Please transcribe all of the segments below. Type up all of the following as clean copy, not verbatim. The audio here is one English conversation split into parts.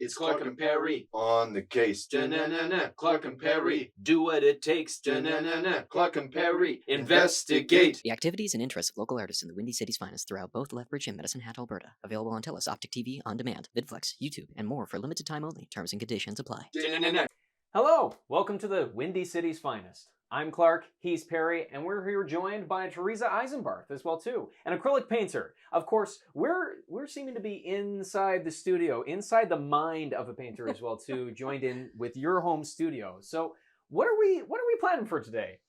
It's Clark and Perry on the case. Da-na-na-na, Clark and Perry, do what it takes. Da-na-na-na, Clark and Perry, investigate. The activities and interests of local artists in the Windy City's finest throughout both Lethbridge and Medicine Hat, Alberta. Available on TELUS, Optic TV, On Demand, VidFlex, YouTube, and more for limited time only. Terms and conditions apply. Da-na-na-na. Hello, welcome to the Windy City's finest. I'm Clark, he's Perry, and we're here joined by Theresa Eisenbarth as well too, an acrylic painter. Of course, we're seeming to be inside the studio, inside the mind of a painter as well too, joined in with your home studio. So what are we planning for today?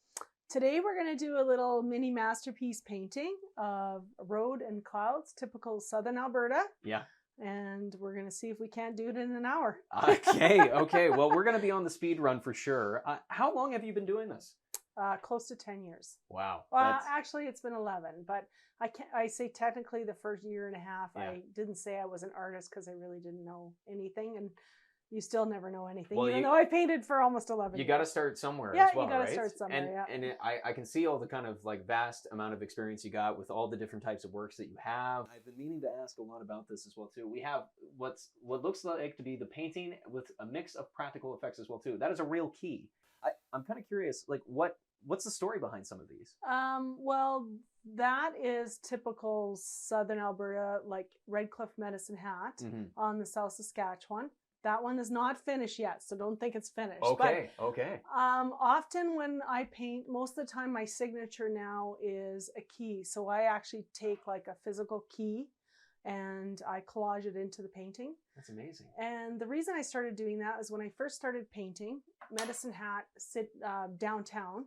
Today we're going to do a little mini masterpiece painting of road and clouds, typical southern Alberta. Yeah. And we're going to see if we can't do it in an hour. Okay. Well, we're going to be on the speed run for sure. How long have you been doing this? Close to 10 years. Wow. Well, actually, it's been 11, but I say technically the first year and a half. Yeah. I didn't say I was an artist because I really didn't know anything, and you still never know anything, well, even though I painted for almost 11 years. You got to start somewhere as well, you got to right? start somewhere, And I can see all the kind of like vast amount of experience you got with all the different types of works that you have. I've been meaning to ask a lot about this as well too. We have what looks like to be the painting with a mix of practical effects as well too. That is a real key. I'm kind of curious, like what's the story behind some of these? Well, that is typical southern Alberta, like Redcliffe Medicine Hat on the South Saskatchewan. That one is not finished yet, so don't think it's finished. Okay. Often when I paint, most of the time my signature now is a key. So I actually take like a physical key and I collage it into the painting. That's amazing. And the reason I started doing that is when I first started painting, Medicine Hat downtown,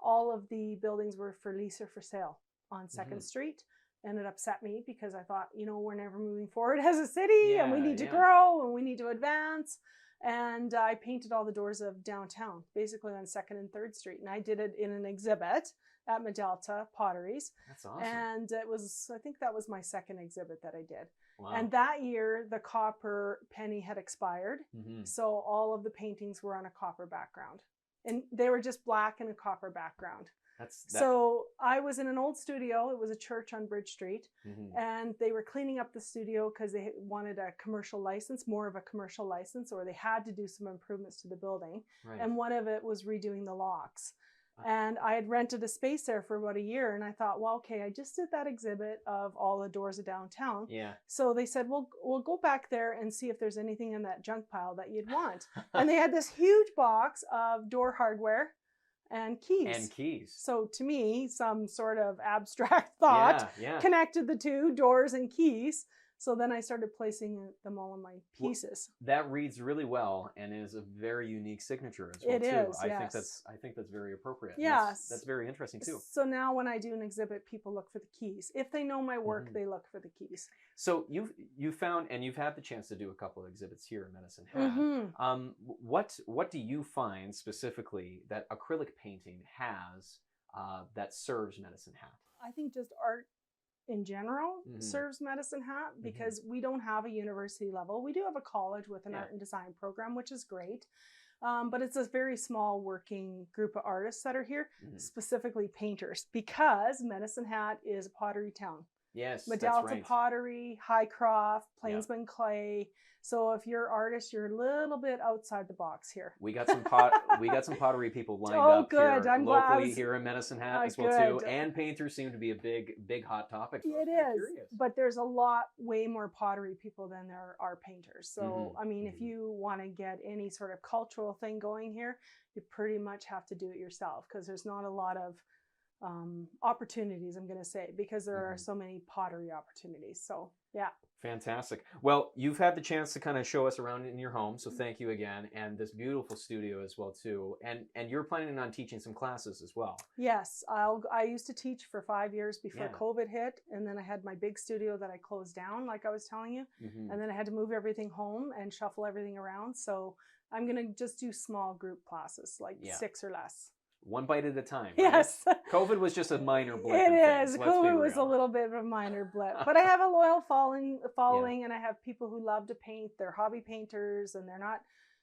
all of the buildings were for lease or for sale on 2nd Street. And it upset me because I thought, we're never moving forward as a city and we need to grow and we need to advance. And I painted all the doors of downtown, basically on 2nd and 3rd Street. And I did it in an exhibit at Medalta Potteries. That's awesome. And I think that was my second exhibit that I did. Wow. And that year, the copper penny had expired. So all of the paintings were on a copper background. And they were just black and a copper background. So I was in an old studio. It was a church on Bridge Street, and they were cleaning up the studio because they wanted a commercial license, more of a commercial license, or they had to do some improvements to the building. Right. And one of it was redoing the locks. And I had rented a space there for about a year, and I thought, well, okay, I just did that exhibit of all the doors of downtown. Yeah. So they said, well, we'll go back there and see if there's anything in that junk pile that you'd want. And they had this huge box of door hardware and keys. So to me, some sort of abstract thought connected the two, doors and keys. So then I started placing them all in my pieces. Well, that reads really well and is a very unique signature as well too. I think that's very appropriate. Yes. That's very interesting too. So now when I do an exhibit, people look for the keys. If they know my work, they look for the keys. So you've found, and you've had the chance to do a couple of exhibits here in Medicine Hat. What do you find specifically that acrylic painting has that serves Medicine Hat? I think just art in general serves Medicine Hat because we don't have a university level. We do have a college with an art and design program, which is great. But it's a very small working group of artists that are here, specifically painters, because Medicine Hat is a pottery town. Yes, Medalta that's right. Pottery, Highcroft, Plainsman Clay. So if you're an artist, you're a little bit outside the box here. We got some pottery people lined up good. Here I'm locally glad. here in Medicine Hat as well too. And painters seem to be a big hot topic. It is, but there's a lot way more pottery people than there are painters. So I mean, if you want to get any sort of cultural thing going here, you pretty much have to do it yourself because there's not a lot of opportunities, I'm going to say, because there are so many pottery opportunities. So yeah. Fantastic. Well, you've had the chance to kind of show us around in your home, so thank you again, and this beautiful studio as well too. And you're planning on teaching some classes as well. Yes, I used to teach for 5 years before COVID hit, and then I had my big studio that I closed down, like I was telling you, and then I had to move everything home and shuffle everything around. So I'm going to just do small group classes, like 6 or less. One bite at a time. Right? Yes. COVID was just a minor blip. It is. COVID was a little bit of a minor blip. But I have a loyal following, and I have people who love to paint. They're hobby painters, and they're not,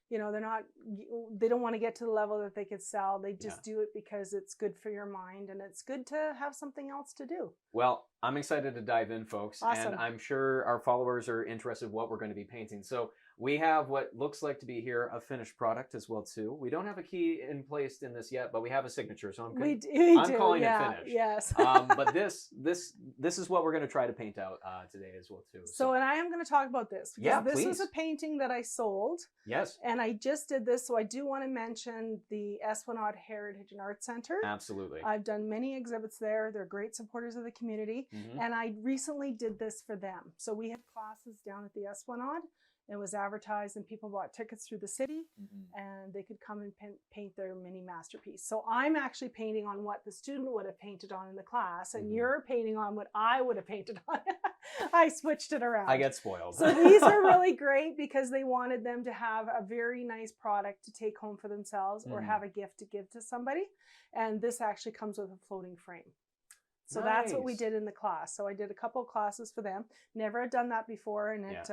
they don't want to get to the level that they could sell. They just do it because it's good for your mind, and it's good to have something else to do. Well, I'm excited to dive in, folks. Awesome. And I'm sure our followers are interested in what we're going to be painting. So We have what looks like to be here a finished product as well too. We don't have a key in place in this yet, but we have a signature, so I'm calling it finished. Yes. But this is what we're going to try to paint out today as well too. So and I am going to talk about this because this please. was a painting that I sold. Yes. And I just did this, so I do want to mention the Esplanade Heritage and Arts Center. Absolutely. I've done many exhibits there. They're great supporters of the community, and I recently did this for them. So we had classes down at the Esplanade. It was advertised and people bought tickets through the city and they could come and paint their mini masterpiece. So I'm actually painting on what the student would have painted on in the class and you're painting on what I would have painted on. I switched it around. I get spoiled. So these are really great because they wanted them to have a very nice product to take home for themselves or have a gift to give to somebody. And this actually comes with a floating frame. So that's what we did in the class. So I did a couple of classes for them. Never had done that before, and it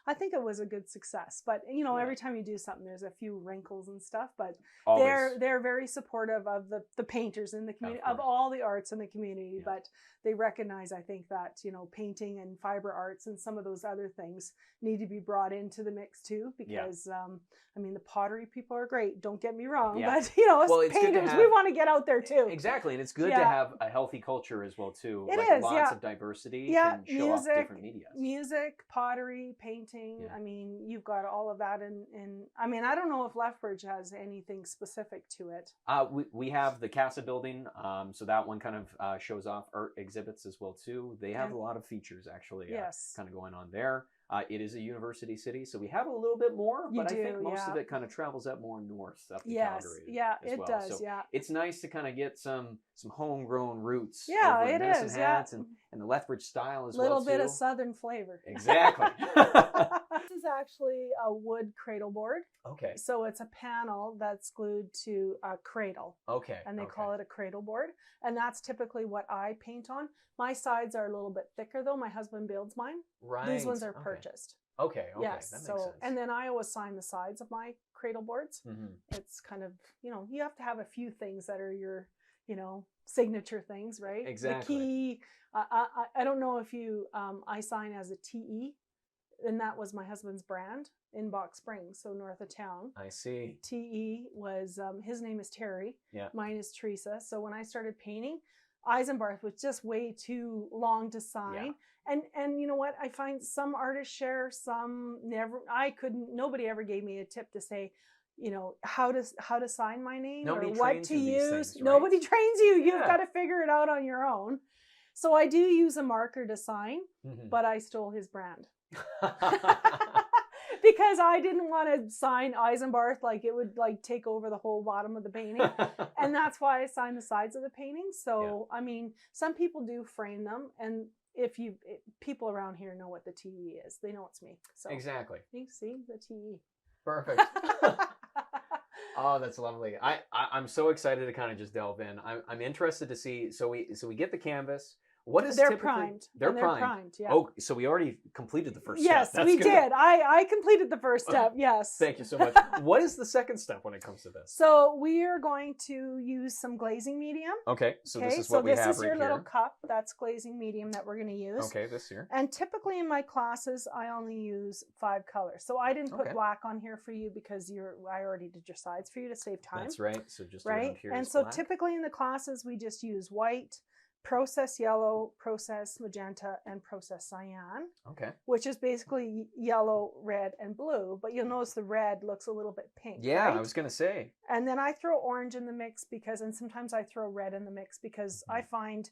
I think it was a good success. But you know, every time you do something, there's a few wrinkles and stuff. But they're very supportive of the painters in the community, of all the arts in the community. But they recognize, I think, that you know, painting and fiber arts and some of those other things need to be brought into the mix too. Because I mean, the pottery people are great. Don't get me wrong, but you know, as painters, we want to get out there too. Exactly, and it's good to have a healthy culture as well too. It like is, lots of diversity can show off different media. Music, pottery, painting. I mean, you've got all of that in I mean, I don't know if Lethbridge has anything specific to it. We have the Casa building, so that one kind of shows off art exhibits as well too. They have a lot of features actually kind of going on there. It is a university city, so we have a little bit more, but I think most of it kind of travels up more north, up to Calgary. It does. So it's nice to kind of get some homegrown roots. Yeah, over it Medicine is. Hats and the Lethbridge style as well. Little bit of southern flavor. Exactly. This is actually a wood cradle board. Okay. So it's a panel that's glued to a cradle. Okay. And they call it a cradle board. And that's typically what I paint on. My sides are a little bit thicker though. My husband builds mine. Right. These ones are purchased. Okay. Yes. That makes so, sense. and then I always sign the sides of my cradle boards. It's kind of, you know, you have to have a few things that are your, you know, signature things, right? Exactly. The key, I don't know if you, I sign as a TE, and that was my husband's brand in Box Springs, so north of town. I see. TE was, his name is Terry. Yeah. Mine is Theresa. So when I started painting, Eisenbarth was just way too long to sign. And you know what? I find some artists share, some never. Nobody ever gave me a tip to say, you know, how to sign my name or what to use. Things, right? Nobody trains you. You've got to figure it out on your own. So I do use a marker to sign, but I stole his brand. Because I didn't want to sign Eisenbarth, like it would like take over the whole bottom of the painting. And that's why I signed the sides of the painting. So, I mean, some people do frame them, and people around here know what the TE is. They know it's me. So exactly. You see the TE. Perfect. Oh, that's lovely. I'm so excited to kind of just delve in. I'm interested to see. So we get the canvas. What is they're primed? They're primed. Yeah. Oh, so we already completed the first step. Yes, we did. I completed the first step. Yes. Thank you so much. What is the second step when it comes to this? So we are going to use some glazing medium. Okay. So this is what we have right here. So this is your little cup. That's glazing medium that we're going to use. Okay, this here. And typically in my classes, I only use 5 colors. So I didn't put black on here for you because I already did your sides for you to save time. That's right. So just right. Here and so black. Typically in the classes, we just use white, process yellow, process magenta, and process cyan. Okay. Which is basically yellow, red, and blue. But you'll notice the red looks a little bit pink. Yeah, right? I was going to say. And then I throw orange in the mix and sometimes I throw red in the mix because I find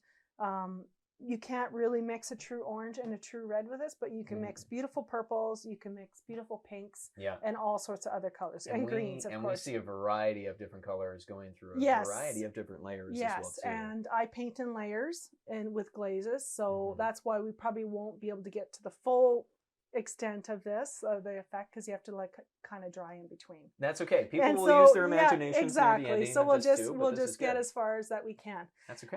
you can't really mix a true orange and a true red with this, but you can mix beautiful purples, you can mix beautiful pinks, and all sorts of other colors, and greens, of course. And we see a variety of different colors going through a variety of different layers as well, too. And I paint in layers and with glazes, so that's why we probably won't be able to get to the full extent of this, the effect, because you have to like kind of dry in between. That's okay. People will use their imagination. Exactly. So we'll just get as far as that we can. That's okay.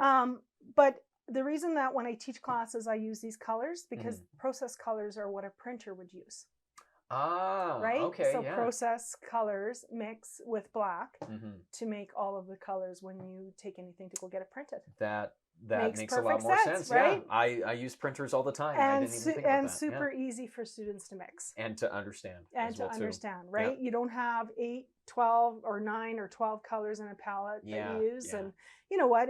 But the reason that when I teach classes, I use these colors because process colors are what a printer would use. Ah, right? Okay. So process colors mix with black to make all of the colors when you take anything to go get it printed. That That makes a lot more sense, right? Yeah, I use printers all the time. I didn't even think about that. Super easy for students to mix. And to understand. Right? You don't have 8, 12, or 9 or 12 colors in a palette that you use. And you know what?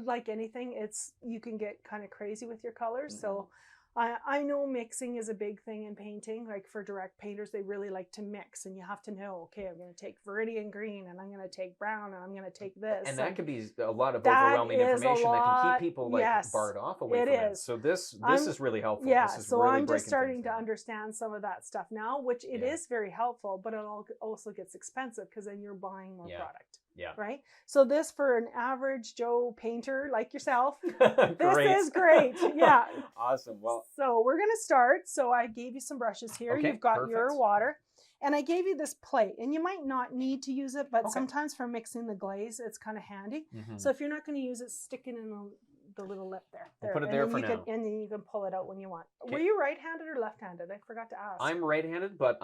Like anything, you can get kind of crazy with your colors. So I know mixing is a big thing in painting. Like for direct painters, they really like to mix, and you have to know, okay, I'm going to take viridian green, and I'm going to take brown, and I'm going to take this. And that could be a lot of overwhelming information that can keep people barred off away from it. So this is really helpful. Yeah, this is so really I'm just starting to understand some of that stuff now, which it is very helpful, but it also gets expensive because then you're buying more product. Yeah. Right? So this, for an average Joe painter like yourself, this is great. Yeah. Awesome. Well, so we're going to start. So I gave you some brushes here. Okay, You've got perfect. your water. And I gave you this plate. And you might not need to use it, but sometimes for mixing the glaze, it's kind of handy. So if you're not going to use it, stick it in the little lip there. We'll put it there for now. And then you can pull it out when you want. Okay. Were you right-handed or left-handed? I forgot to ask. I'm right-handed, but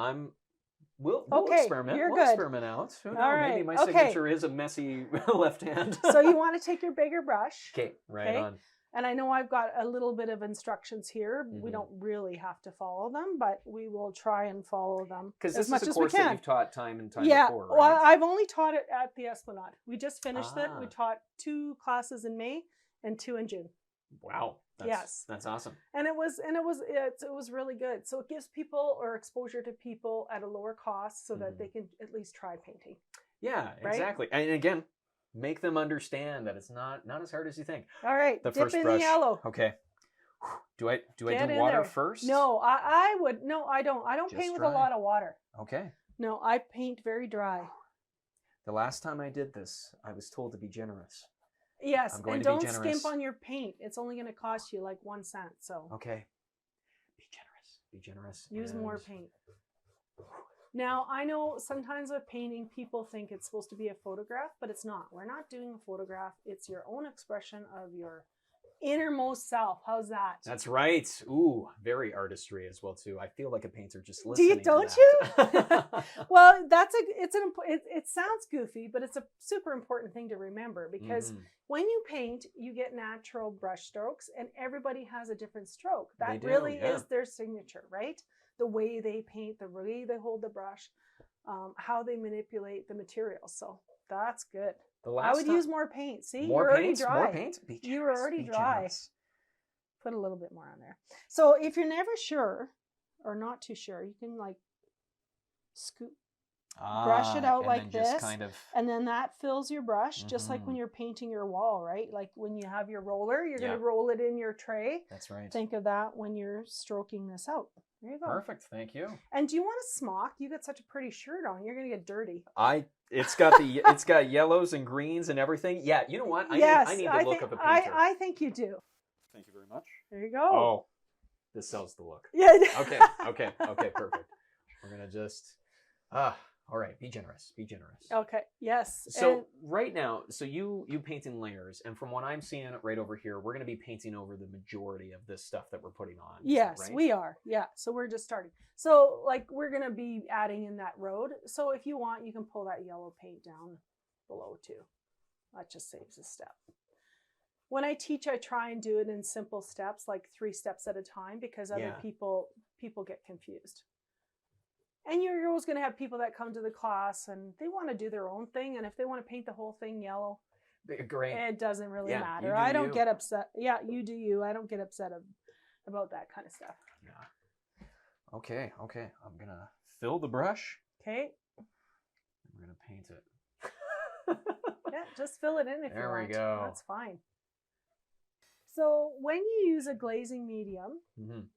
We'll okay, experiment. You're we'll good. experiment out. Who knows? All right. Maybe my signature is a messy left hand. So you want to take your bigger brush. Okay, right on. And I know I've got a little bit of instructions here. We don't really have to follow them, but we will try and follow them as much as we can. Because this is a course that you've taught time and time before, right? Well, I've only taught it at the Esplanade. We just finished it. We taught 2 classes in May and 2 in June. Wow. That's awesome. And it was really good. So it gives people or exposure to people at a lower cost so that they can at least try painting. Yeah, exactly. And again, make them understand that it's not as hard as you think. All right, dip in the yellow. Okay. Do I do water first? No, I would. No, I don't. I don't paint with a lot of water. Okay. No, I paint very dry. The last time I did this, I was told to be generous. Yes, and don't skimp on your paint. It's only going to cost you like 1 cent. So okay, be generous. Be generous. Use more paint. Now I know sometimes with painting, people think it's supposed to be a photograph, but it's not. We're not doing a photograph. It's your own expression of your innermost self. How's that? That's right. Ooh, very artistry as well too. I feel like a painter just listening. Don't you? Well, it sounds goofy, but it's a super important thing to remember because when you paint, you get natural brush strokes, and everybody has a different stroke. That really is their signature, right? The way they paint, the way they hold the brush, how they manipulate the material. So that's good. I would use more paint. See, you're already dry. More paint? You were already dry. Put a little bit more on there. So if you're never sure or not too sure, you can like scoop, brush it out like this, and then that fills your brush, just like when you're painting your wall, right? Like when you have your roller, you're going to roll it in your tray. That's right. Think of that when you're stroking this out. There you go. Perfect. Thank you. And do you want a smock? You got such a pretty shirt on. You're going to get dirty. It's got yellows and greens and everything. Yeah, you know what? I need the look of a painter. I think you do. Thank you very much. There you go. Oh, this sells the look. Yeah. Okay, perfect. We're going to just all right, be generous. Be generous. Okay. Yes. So right now, you paint in layers, and from what I'm seeing right over here, we're going to be painting over the majority of this stuff that we're putting on. Yes, right? we are. Yeah. So we're just starting. So like we're going to be adding in that road. So if you want, you can pull that yellow paint down below too. That just saves a step. When I teach, I try and do it in simple steps, like 3 steps at a time, because other people get confused. And you're always going to have people that come to the class and they want to do their own thing. And if they want to paint the whole thing yellow, great. It doesn't really matter. I don't get upset. Yeah, you do you. I don't get upset about that kind of stuff. Yeah. Okay. I'm going to fill the brush. Okay. I'm going to paint it. Yeah, just fill it in if you want. There we go. That's fine. So when you use a glazing medium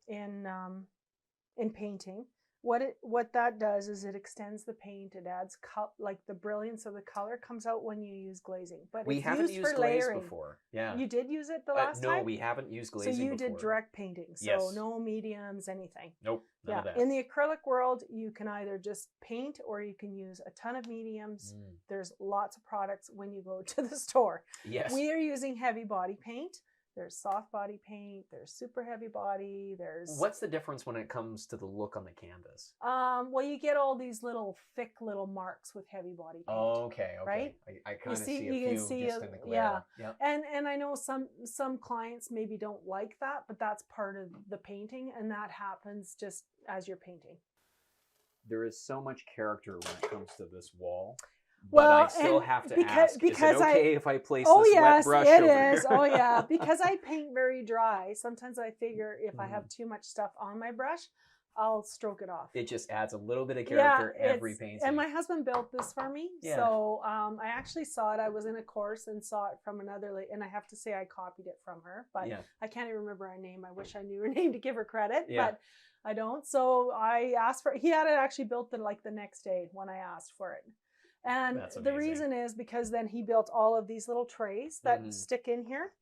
in painting, what that does is it extends the paint. It adds like the brilliance of the color comes out when you use glazing. But we haven't used glaze before. Yeah. You did use it the last time? No, we haven't used glazing before. So you did direct painting. So no mediums, anything. Nope. None of that. In the acrylic world, you can either just paint or you can use a ton of mediums. There's lots of products when you go to the store. Yes. We are using heavy body paint There's soft body paint, there's super heavy body, there's... What's the difference when it comes to the look on the canvas? Well, you get all these little thick little marks with heavy body paint. Oh, okay. Right? I kind of see a you few can see just in the glare. Yeah. And I know some clients maybe don't like that, but that's part of the painting, and that happens just as you're painting. There is so much character when it comes to this wall. Well, but I still have to ask, because is it okay if I place oh, this yes, wet brush it over is. here? Oh, yeah. Because I paint very dry, sometimes I figure if I Mm-hmm. have too much stuff on my brush, I'll stroke it off. It just adds a little bit of character every painting. And my husband built this for me. Yeah. So I actually saw it. I was in a course and saw it from another lady. And I have to say I copied it from her. But I can't even remember her name. I wish I knew her name to give her credit. Yeah. But I don't. So I asked for it. He had it actually built the next day when I asked for it. And the reason is because then he built all of these little trays that stick in here.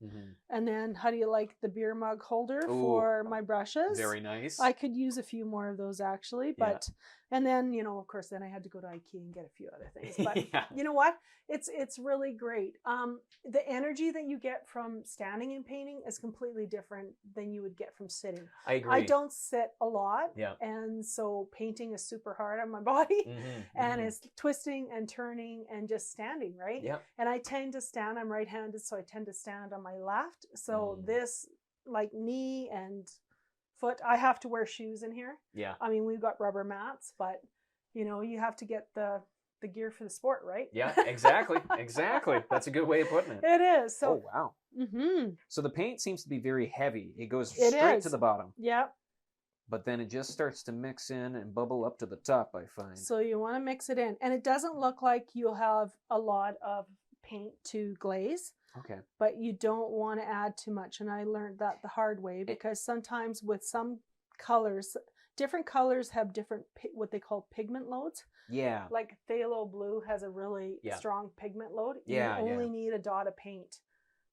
And then how do you like the beer mug holder for my brushes? Very nice. I could use a few more of those actually, but and then, you know, of course, then I had to go to IKEA and get a few other things. But you know what? It's really great. The energy that you get from standing and painting is completely different than you would get from sitting. I agree. I don't sit a lot. Yeah. And so painting is super hard on my body. And it's twisting and turning and just standing, right? Yeah. And I tend to stand, I'm right-handed, so I tend to stand on my left. So this, like knee and foot, I have to wear shoes in here. Yeah. I mean, we've got rubber mats, but you know, you have to get the gear for the sport, right? Yeah, exactly. Exactly. That's a good way of putting it. It is. So, oh, wow. So the paint seems to be very heavy. It goes It straight is. to the bottom. Yep. But then it just starts to mix in and bubble up to the top, I find. So you want to mix it in. And it doesn't look like you'll have a lot of paint to glaze. Okay. But you don't want to add too much. And I learned that the hard way, because sometimes with some colors, different colors have different, what they call pigment loads. Yeah. Like phthalo blue has a really strong pigment load. Yeah, You only need a dot of paint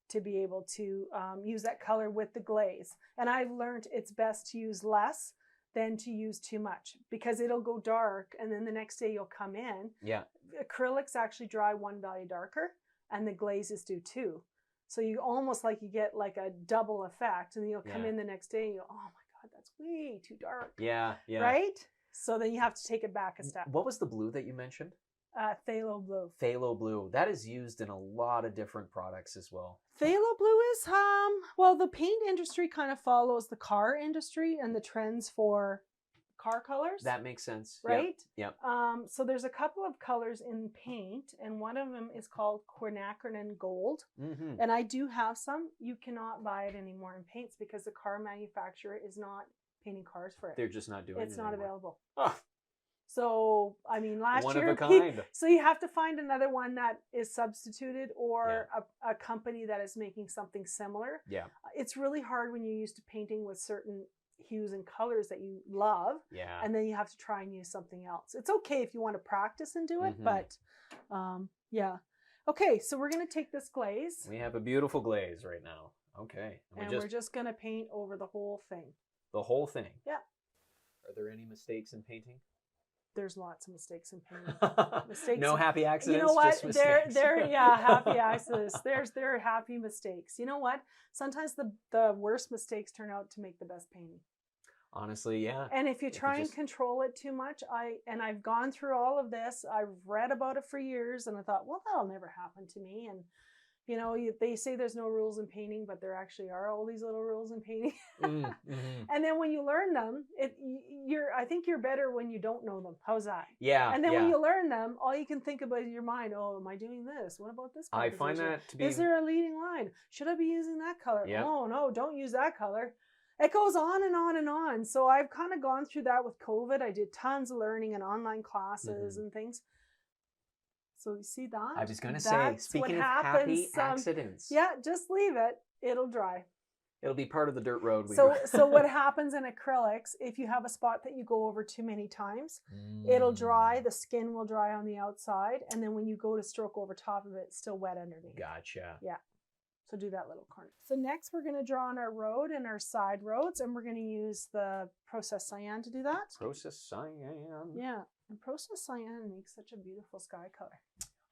to be able to use that color with the glaze. And I've learned it's best to use less than to use too much, because it'll go dark and then the next day you'll come in. Yeah. Acrylics actually dry one value darker, and the glazes do too. So you almost like you get like a double effect, and then you'll come in the next day and you go, oh my God, that's way too dark. Yeah, yeah. Right? So then you have to take it back a step. What was the blue that you mentioned? Phthalo blue. Phthalo blue. That is used in a lot of different products as well. Phthalo blue is, well, the paint industry kind of follows the car industry and the trends for car colors. That makes sense. Right? Yep. So there's a couple of colors in paint, and one of them is called quinacridone gold. And I do have some. You cannot buy it anymore in paints because the car manufacturer is not painting cars for it. They're just not doing it. It's not anymore. available. Oh. So, I mean, last One year, of a kind. so you have to find another one that is substituted, or a company that is making something similar. Yeah. It's really hard when you're used to painting with certain hues and colors that you love. Yeah. And then you have to try and use something else. It's okay if you want to practice and do it, but yeah. Okay, so we're going to take this glaze. We have a beautiful glaze right now. Okay. And we're just going to paint over the whole thing. The whole thing? Yeah. Are there any mistakes in painting? There's lots of mistakes in painting. Mistakes. No happy accidents. You know what? Just mistakes. Happy accidents. There are happy mistakes. You know what? Sometimes the worst mistakes turn out to make the best painting. Honestly, yeah. And if you try and control it too much, I've gone through all of this. I've read about it for years, and I thought, well, that'll never happen to me. And you know, they say there's no rules in painting, but there actually are all these little rules in painting. And then when you learn them, I think you're better when you don't know them. How's that? Yeah. And then when you learn them, all you can think about in your mind, oh, am I doing this? What about this composition? I find that to be... Is there a leading line? Should I be using that color? Yeah. Oh, no, don't use that color. It goes on and on and on. So I've kind of gone through that with COVID. I did tons of learning and online classes and things. So you see that? I was going to say, speaking of happy accidents. Yeah, just leave it. It'll dry. It'll be part of the dirt road. So what happens in acrylics, if you have a spot that you go over too many times, it'll dry. The skin will dry on the outside. And then when you go to stroke over top of it, it's still wet underneath. Gotcha. Yeah. So do that little corner. So next we're going to draw on our road and our side roads, and we're going to use the processed cyan to do that. Processed cyan. Yeah. And processed cyan makes such a beautiful sky color.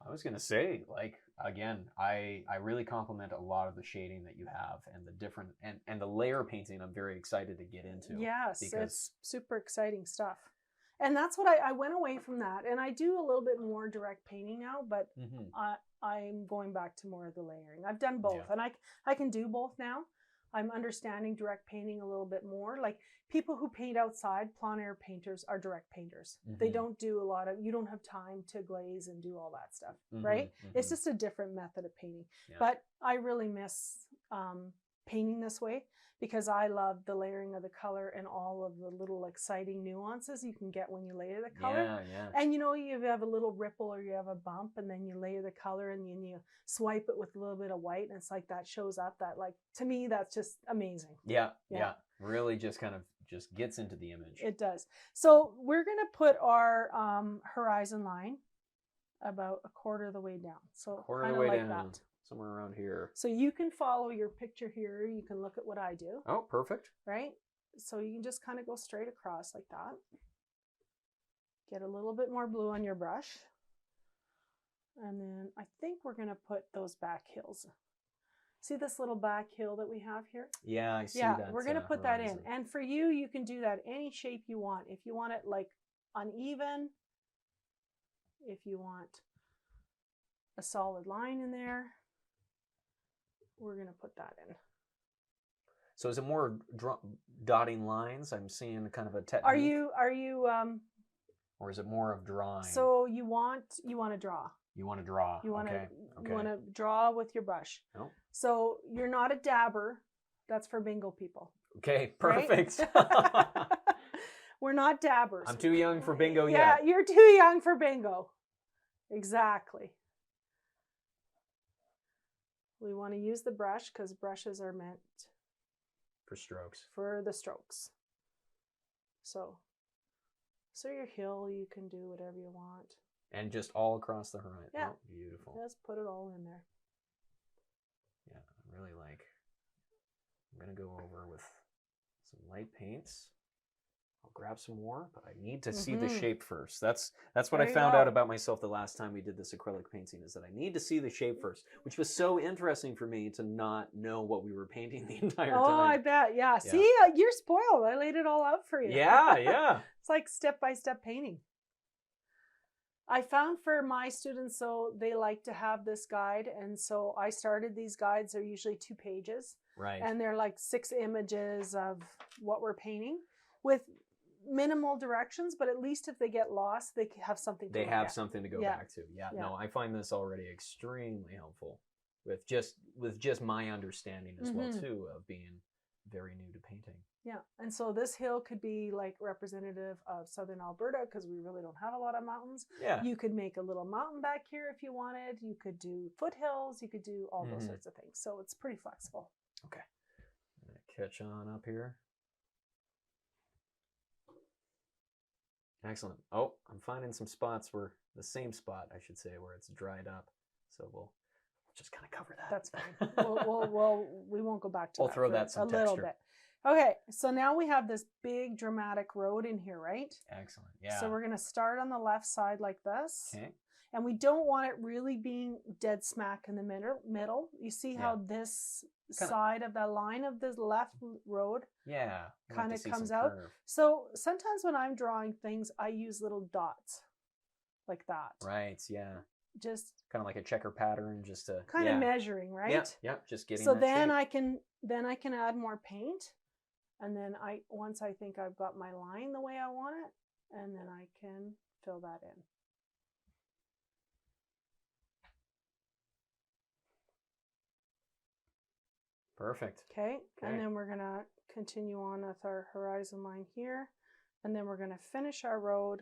I was gonna say, like, again, I really compliment a lot of the shading that you have and the different and the layer painting. I'm very excited to get into. Yes, because it's super exciting stuff. And that's what I went away from that. And I do a little bit more direct painting now, but I'm going back to more of the layering. I've done both, and I can do both now. I'm understanding direct painting a little bit more. Like people who paint outside, plein air painters are direct painters. They don't do a lot of, you don't have time to glaze and do all that stuff, right? It's just a different method of painting. Yeah. But I really miss painting this way because I love the layering of the color and all of the little exciting nuances you can get when you layer the color. Yeah. And you know, you have a little ripple or you have a bump and then you layer the color and then you swipe it with a little bit of white and it's like that shows up. That, like, to me, that's just amazing. Yeah. Really just kind of just gets into the image. It does. So we're going to put our horizon line about a quarter of the way down. So Quarter of kind the of way like down. that. Somewhere around here. So you can follow your picture here. You can look at what I do. Oh, perfect. Right? So you can just kind of go straight across like that. Get a little bit more blue on your brush. And then I think we're going to put those back hills. See this little back hill that we have here? Yeah, I see that. Yeah, we're going to put that in. horizon. And for you, you can do that any shape you want. If you want it like uneven, if you want a solid line in there, we're going to put that in. So is it more dotting lines? I'm seeing kind of a technique. Are you or is it more of drawing? so you want to draw. You want to draw. You want to okay. you want to draw with your brush. Oh. So you're not a dabber. That's for bingo people. Okay, Right? perfect. We're not dabbers. I'm too young for bingo Yeah, yet. you're too young for bingo. Exactly. We want to use the brush because brushes are meant For strokes. for the strokes. So your hill, you can do whatever you want. And just all across the horizon. Yeah. Oh, beautiful. Just put it all in there. Yeah, I really like. I'm going to go over with some light paints. I'll grab some more, but I need to see the shape first. That's what There I you found go. out about myself the last time we did this acrylic painting, is that I need to see the shape first, which was so interesting for me to not know what we were painting the entire Oh, time. I bet. Yeah. See, you're spoiled. I laid it all out for you. Yeah. It's like step-by-step painting. I found for my students, so they like to have this guide. And so I started these guides. They're usually 2 pages. Right. And they're like 6 images of what we're painting with minimal directions. But at least if they get lost, they have something to They look have at. something to go Yeah. back to. Yeah, Yeah. no, I find this already extremely helpful with just my understanding as well too of being very new to painting. Yeah. And so this hill could be like representative of southern Alberta because we really don't have a lot of mountains. Yeah. You could make a little mountain back here if you wanted. You could do foothills. You could do all those sorts of things. So it's pretty flexible. Okay. I'm gonna catch on up here. Excellent. Oh, I'm finding some spots where the same spot, I should say, where it's dried up. So we'll just kind of cover that. That's fine. We won't go back to We'll that throw for that some a little texture. bit. Okay, so now we have this big dramatic road in here, right? Excellent. Yeah. So we're going to start on the left side like this. Okay. And we don't want it really being dead smack in the middle. You see how this side of the line of the left road Yeah. kind of comes out. So sometimes when I'm drawing things, I use little dots like that. Right. Yeah. Just kind of like a checker pattern, just to kind of measuring, right? Yeah. Yep. Just getting. So that then shape. I can add more paint, and then once I think I've got my line the way I want it, and then I can fill that in. Perfect. Okay, and then we're gonna continue on with our horizon line here, and then we're gonna finish our road,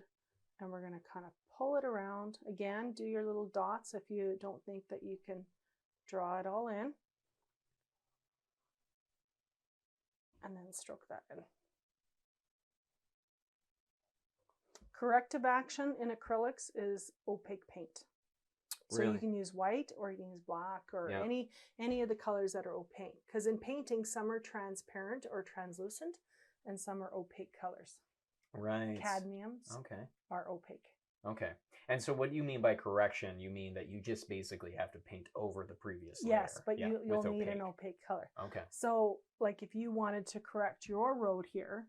and we're gonna kind of pull it around. Again, do your little dots if you don't think that you can draw it all in. And then stroke that in. Corrective action in acrylics is opaque paint. So Really? you can use white or you can use black or any of the colors that are opaque. Because in painting, some are transparent or translucent and some are opaque colors. Right. Cadmiums Okay. are opaque. Okay. And so what you mean by correction, you mean that you just basically have to paint over the previous layer. Yes, but you'll need an opaque color. Okay. So like if you wanted to correct your road here,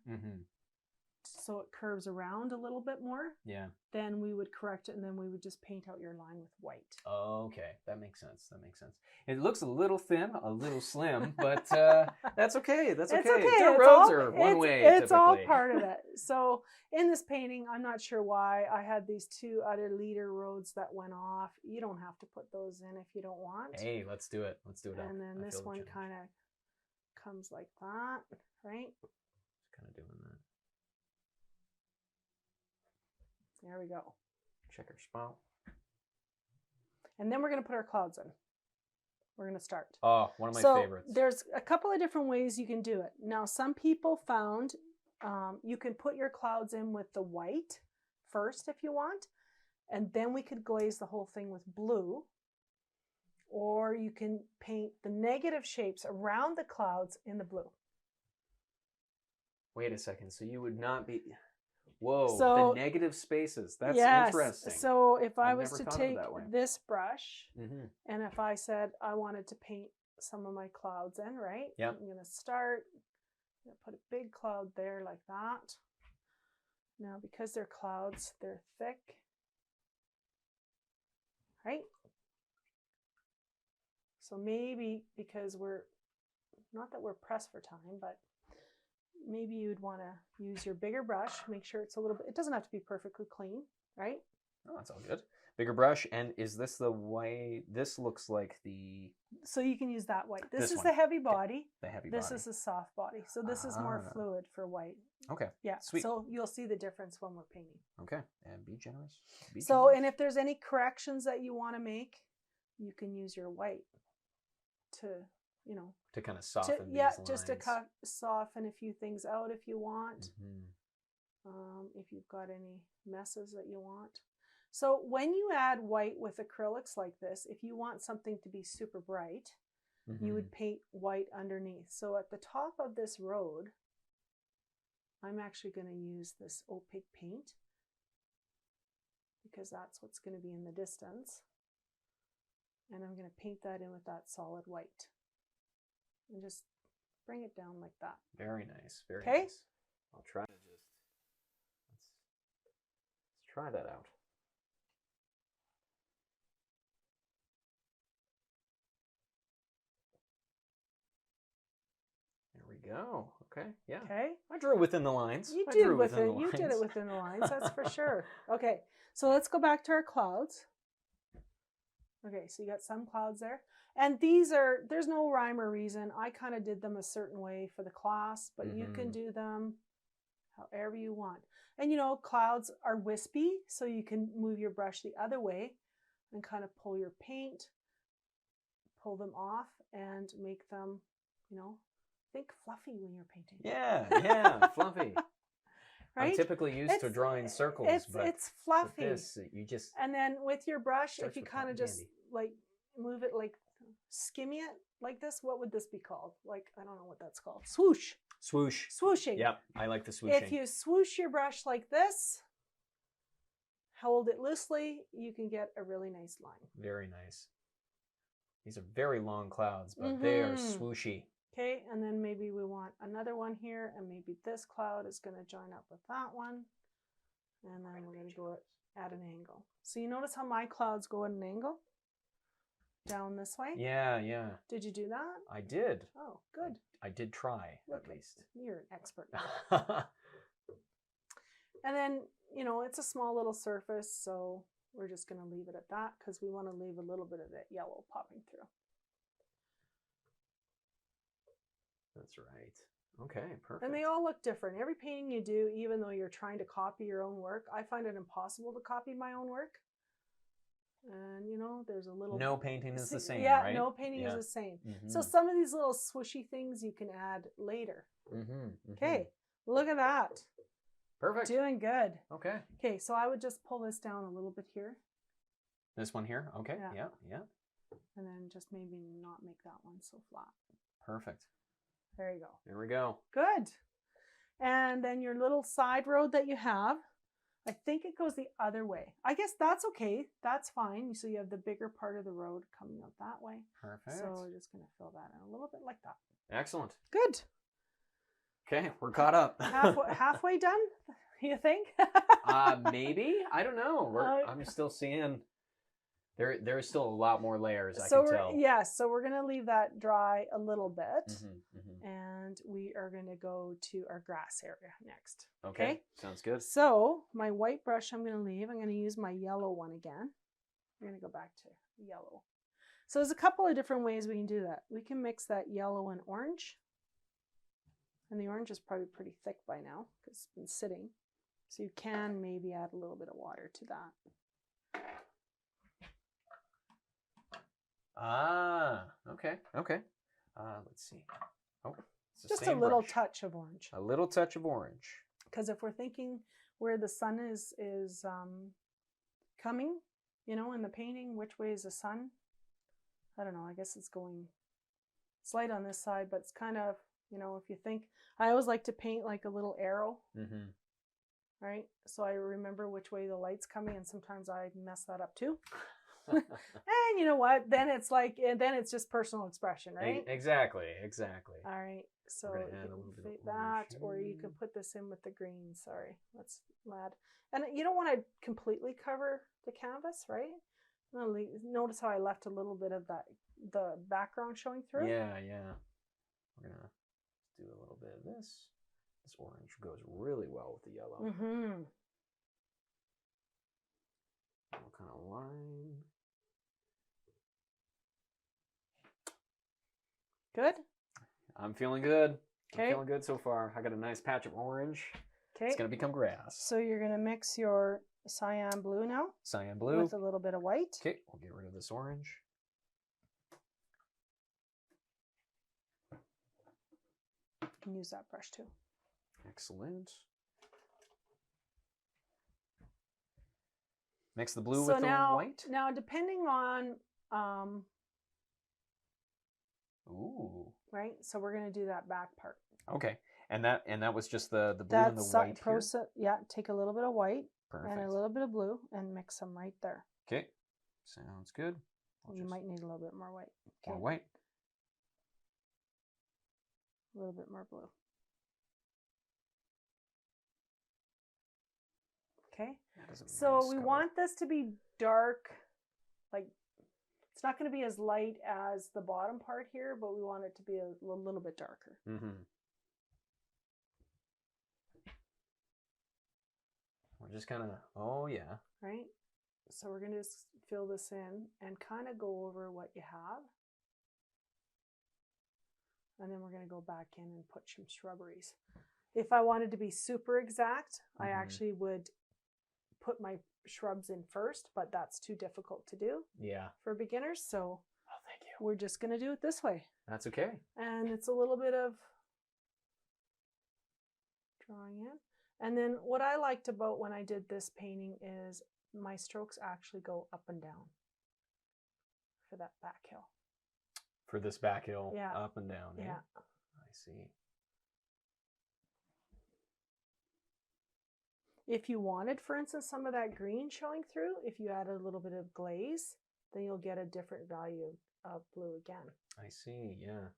so it curves around a little bit more, then we would correct it, and then we would just paint out your line with white. Okay, that makes sense. That makes sense. It looks a little thin, a little slim, but that's okay. That's okay. It's okay. Their roads are one way. It's all part of it. So in this painting, I'm not sure why I had these 2 other leader roads that went off. You don't have to put those in if you don't want. Hey, let's do it. Let's do it. And then this one kind of comes like that, right? Kind of doing that. There we go. Check our spot. And then we're going to put our clouds in. We're going to start. Oh, one of my favorites. There's a couple of different ways you can do it. Now, some people found you can put your clouds in with the white first if you want, and then we could glaze the whole thing with blue. Or you can paint the negative shapes around the clouds in the blue. Wait a second. So you would not be... Whoa, so, the negative spaces. That's yes, interesting. So if I I've was never to thought of it take that way. this brush, and if I said I wanted to paint some of my clouds in, right? Yep. I'm going to start, I'm going to put a big cloud there like that. Now, because they're clouds, they're thick, right? So maybe because we're, not that we're pressed for time, but maybe you'd want to use your bigger brush, make sure it's a little bit, it doesn't have to be perfectly clean, right? Oh, that's all good. Bigger brush, and is this the way, this looks like the... So you can use that white. This is one. the heavy body. The heavy this body. Is the soft body. So this is more fluid for white. Okay. Yeah. Sweet. So you'll see the difference when we're painting. Okay. And be generous. Be so, generous. and if there's any corrections that you want to make, you can use your white to, you know, to kind of soften these yeah, lines. just to soften a few things out if you want. If you've got any messes that you want. So when you add white with acrylics like this, if you want something to be super bright, you would paint white underneath. So at the top of this road, I'm actually going to use this opaque paint because that's what's going to be in the distance. And I'm going to paint that in with that solid white. And just bring it down like that. Very nice. Very okay? nice. I'll try to just, let's try that out. There we go. Okay. Yeah. Okay. I drew within the lines. You did within. You did it within the lines. That's for sure. Okay. So let's go back to our clouds. Okay. So you got some clouds there. And these are, there's no rhyme or reason. I kind of did them a certain way for the class, but you can do them however you want. And you know, clouds are wispy, so you can move your brush the other way and kind of pull your paint, pull them off and make them, you know, think fluffy when you're painting. Yeah, yeah, fluffy. Right? I'm typically used to drawing circles, but it's fluffy. With this, you just... And then with your brush, if you with kind of cotton just candy. like move it like skimmy it like this, what would this be called? Like, I don't know what that's called. Swoosh. Swoosh. Swooshing. Yep, I like the swooshing. If you swoosh your brush like this, hold it loosely, you can get a really nice line. Very nice. These are very long clouds, but they are swooshy. Okay, and then maybe we want another one here, and maybe this cloud is going to join up with that one. And then we're going to go at an angle. So you notice how my clouds go at an angle? Down this way? Yeah, yeah. Did you do that? I did. Oh, good. I did try, Look, at least. You're an expert now. And then, you know, it's a small little surface, so we're just going to leave it at that because we want to leave a little bit of that yellow popping through. That's right. Okay, perfect. And they all look different. Every painting you do, even though you're trying to copy your own work, I find it impossible to copy my own work. And, you know, there's a little... No painting is the same, yeah, right? no painting is the same. So some of these little swooshy things you can add later. Okay, look at that. Perfect. Doing good. Okay. Okay, so I would just pull this down a little bit here. This one here? Okay, yeah, yeah. And then just maybe not make that one so flat. Perfect. There you go. There we go. Good. And then your little side road that you have, I think it goes the other way. I guess that's okay. That's fine. So you have the bigger part of the road coming out that way. Perfect. So we're just going to fill that in a little bit like that. Excellent. Good. Okay, we're caught up. Halfway done, you think? Maybe. I don't know. I'm still seeing there's still a lot more layers I can tell. Yes, so we're going to leave that dry a little bit. And we are going to go to our grass area next. Okay, sounds good. So my white brush I'm going to leave. I'm going to use my yellow one again. We're going to go back to yellow. So there's a couple of different ways we can do that. We can mix that yellow and orange. And the orange is probably pretty thick by now because it's been sitting. So you can maybe add a little bit of water to that. Okay. Let's see. Oh, it's the just same a little brush. touch of orange. A little touch of orange. Because if we're thinking where the sun is coming, you know, in the painting, which way is the sun? I don't know. I guess it's light on this side, but it's kind of, you know, if you think, I always like to paint like a little arrow, right? So I remember which way the light's coming, and sometimes I mess that up too. And you know what? Then it's like, then it's just personal expression, right? Exactly. All right. So We're you gonna add a can little bit of fit that, orange or you here. can put this in with the green. Sorry, let's add. And you don't want to completely cover the canvas, right? Notice how I left a little bit of the background showing through. Yeah. We're gonna do a little bit of this. This orange goes really well with the yellow. What kind of line? Good. I'm feeling good. Okay. I'm feeling good so far. I got a nice patch of orange. Okay. It's gonna become grass. So you're gonna mix your cyan blue now. Cyan blue. With a little bit of white. Okay, we'll get rid of this orange. You can use that brush too. Excellent. Mix the blue with the white. Now, depending on, Ooh. right. So we're gonna do that back part. Okay, and that was just the blue and the white here. Yeah, take a little bit of white Perfect. and a little bit of blue and mix them right there. Okay, sounds good. You might need a little bit more white. Okay. More white. A little bit more blue. Okay. So we want this to be dark, like it's not going to be as light as the bottom part here, but we want it to be a little bit darker. We're just kind of, oh yeah. Right? So we're going to just fill this in and kind of go over what you have. And then we're going to go back in and put some shrubberies. If I wanted to be super exact, I actually would put my shrubs in first, but that's too difficult to do for beginners. So thank you. We're just going to do it this way. That's okay. And it's a little bit of drawing in. And then what I liked about when I did this painting is my strokes actually go up and down for that back hill. For this back hill, Yeah. up and down. Yeah. I see. If you wanted, for instance, some of that green showing through, if you add a little bit of glaze, then you'll get a different value of blue again. I see, yeah.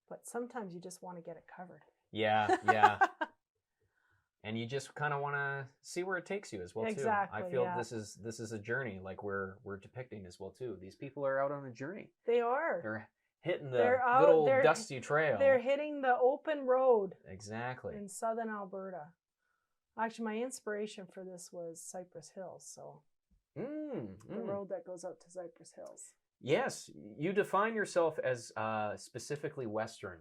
But sometimes you just want to get it covered. Yeah. And you just kind of want to see where it takes you as well, too. Exactly, I feel yeah. this is a journey like we're depicting as well, too. These people are out on a journey. They are. They're hitting the good old dusty trail. They're hitting the open road. Exactly. In southern Alberta. Actually, my inspiration for this was Cypress Hills, so the road that goes up to Cypress Hills. Yes, you define yourself as specifically Western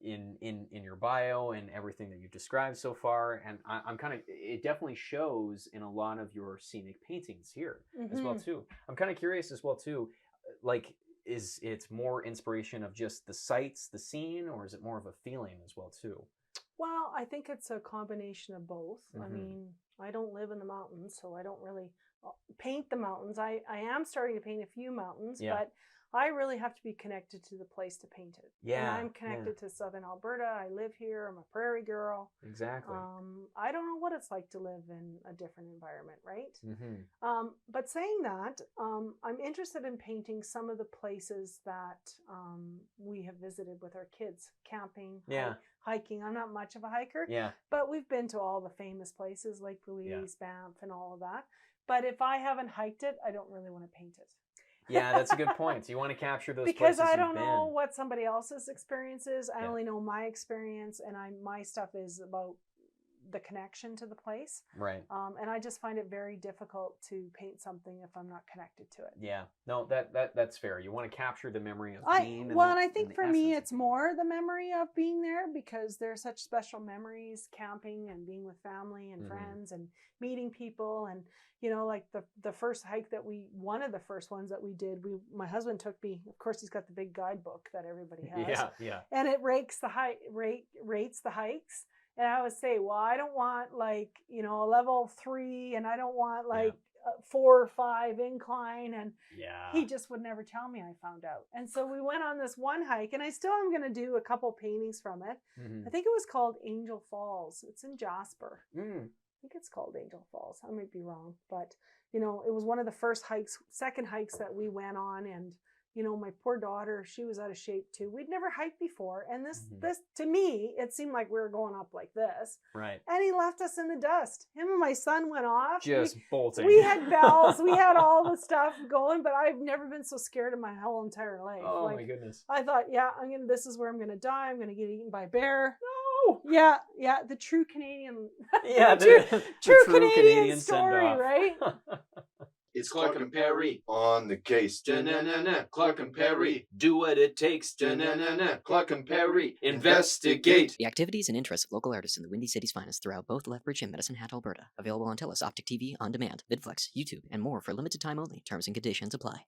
in your bio and everything that you've described so far, and I'm kind of, it definitely shows in a lot of your scenic paintings here as well too. I'm kind of curious as well too, like, is it more inspiration of just the sights, the scene, or is it more of a feeling as well too? Well, I think it's a combination of both. I mean, I don't live in the mountains, so I don't really paint the mountains. I am starting to paint a few mountains, but I really have to be connected to the place to paint it. Yeah, And I'm connected to Southern Alberta. I live here. I'm a prairie girl. Exactly. I don't know what it's like to live in a different environment, right? Mm-hmm. But saying that, I'm interested in painting some of the places that we have visited with our kids, camping, hiking. I'm not much of a hiker, but we've been to all the famous places like Louise, Banff, and all of that. But if I haven't hiked it, I don't really want to paint it. Yeah, that's a good point. So you want to capture those because places I you've don't been. know what somebody else's experience is. I only know my experience, and my stuff is about the connection to the place. Right. And I just find it very difficult to paint something if I'm not connected to it. Yeah. No, that's fair. You want to capture the memory of being. And I think for me, it's more the memory of being there, because there's such special memories, camping and being with family and friends and meeting people. And, you know, like the first hike that one of the first ones that we did, my husband took me, of course, he's got the big guidebook that everybody has. Yeah. And it rates the hikes. And I would say, well, I don't want like, you know, a level 3, and I don't want like 4 or 5 incline. And he just would never tell me, I found out. And so we went on this one hike, and I still am going to do a couple paintings from it. I think it was called Angel Falls. It's in Jasper. I think it's called Angel Falls. I might be wrong. But, you know, it was one of the second hikes that we went on. And, you know, my poor daughter, she was out of shape too. We'd never hiked before. And this, to me, it seemed like we were going up like this. Right. And he left us in the dust. Him and my son went off. Just bolting. We had bells. We had all the stuff going, but I've never been so scared in my whole entire life. Oh, my goodness. I thought, this is where I'm going to die. I'm going to get eaten by a bear. No. Yeah. The true Canadian. the true Canadian story, right? It's Clark and Perry on the case. Clark and Perry, do what it takes. Clark and Perry, investigate. The activities and interests of local artists in the Windy City's finest throughout both Lethbridge and Medicine Hat, Alberta. Available on TELUS, Optic TV, On Demand, VidFlex, YouTube, and more for limited time only. Terms and conditions apply.